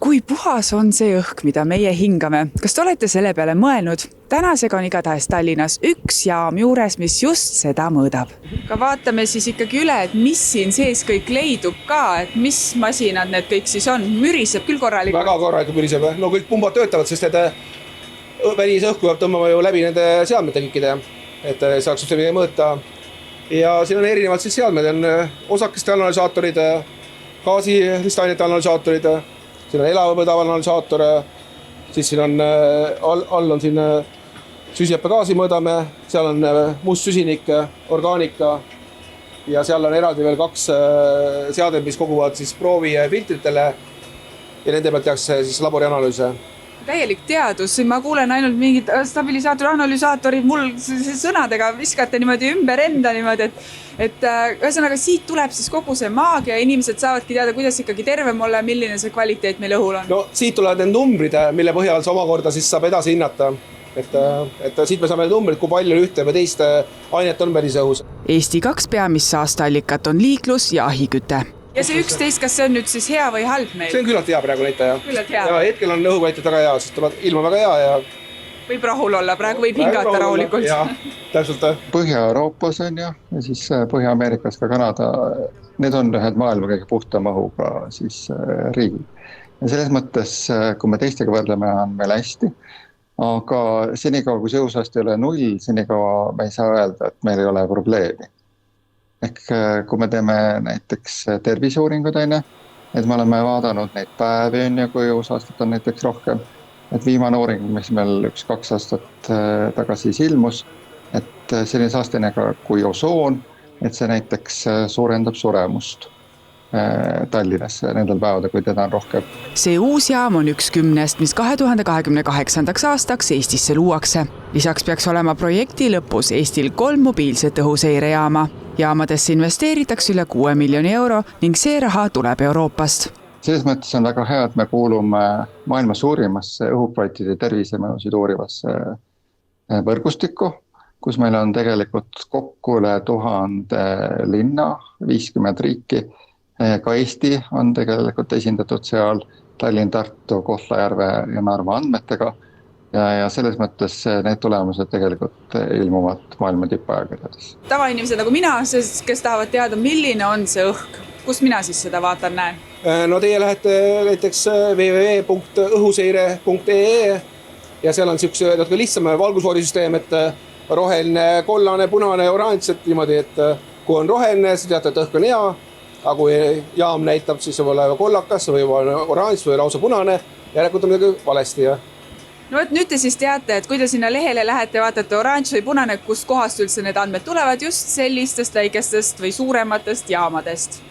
Kui puhas on see õhk, mida meie hingame? Kas te olete selle peale mõelnud? Tänasega on igatahes Tallinnas üks jaam juures, mis just seda mõõdab. Ka vaatame siis ikkagi üle, et mis siin sees kõik leidub ka, et mis masinad need kõik siis on. Müriseb küll korralikult. Väga korralikult müriseb. No kõik pumbad töötavad, sest välise õhku peab tõmbama ju läbi nende seadmete kõikide, et saaks just midagi mõõta. Ja siin on erinevad siis seadmed, on osakeste analüsaatorid, gaasiristainete analüsaatorid, siin on elavapõdav analüsaator, siis siin on all on siin süsihappegaasi mõõdame, seal on must süsinik, orgaanika ja seal on eraldi veel 2 seaded, mis koguvad siis proovi filtritele ja nende pealt tehakse siis laborianalüüse. Täielik teadus, ma kuulen ainult mingid stabilisaatori, analüsaatorid, mul sõnadega viskate niimoodi ümber enda niimoodi, et ühesõnaga siit tuleb siis kogu see maagia ja inimesed saavadki teada, kuidas ikkagi tervem olla, milline see kvaliteet meil õhul on. No siit tulevad need numbrid, mille põhjal sa omakorda siis saab edasi hinnata, et siit me saame need numbrid, kui palju ühte või teist ainet on välis õhus. Eesti 2 peamist saasteallikat on liiklus ja ahiküte. Ja see 11, kas see on nüüd siis hea või halb meil? See on küllalt hea praegu näitaja. Ja hetkel on õhukvaliteet väga hea, sest ilma väga hea ja... Võib rahul olla, praegu võib hingata rahulikult. Jah, täpselt. Põhja-Euroopas on ja siis Põhja-Ameerikas ka Kanada, need on ühed maailma kõige puhta mahuga siis riigid. Ja selles mõttes, kui me teistega võrdleme, on meil hästi, aga senikaua kui see õhusaaste ei ole 0, senikaua me ei saa öelda, et meil ei ole probleemi. Ehk kui me teeme näiteks terviseuuringud, et me oleme vaadanud neid päevi, kui õhusaastet on näiteks rohkem, et viimane uuring, mis meil 1-2 aastat tagasi ilmus, et selline saasteinega kui osoon, et see näiteks suurendab suremust Tallinnas nendel päevadel, kui teda on rohkem. See uus jaam on 1 10, mis 2028. aastaks Eestisse luuakse. Lisaks peaks olema projekti lõpus Eestil 3 mobiilset õhuseirejaama. Jaamadesse investeeritakse üle 6 miljoni euro ning see raha tuleb Euroopast. Selles mõttes on väga hea, et me kuulume maailma suurimasse õhukvaliteedi tervisemõjusid uurivasse võrgustikku, kus meil on tegelikult kokku üle 1000 linna, 50 riiki. Ka Eesti on tegelikult esindatud seal Tallinn, Tartu, Kohtla-Järve ja Narva andmetega. Ja selles mõttes need tulemused tegelikult ilmuvad maailma tippajakirjades. Tavainimesed nagu mina, kes tahavad teada, milline on see õhk, kus mina siis seda vaatan näen? No teie lähete näiteks www.õhuseire.ee ja seal on niisugune lihtsam valgusfoorisüsteem, et roheline, kollane, punane, oranž, et niimoodi, et kui on roheline, siis teate, et õhk on hea, aga kui jaam näitab, siis võib olla kollakas või oranž või lausa punane, järelikult on midagi valesti. No et nüüd te siis teate, et kui te sinna lehele lähete, vaatate oranž või punane, kust kohast üldse need andmed tulevad, just sellistest väikestest või suurematest jaamadest.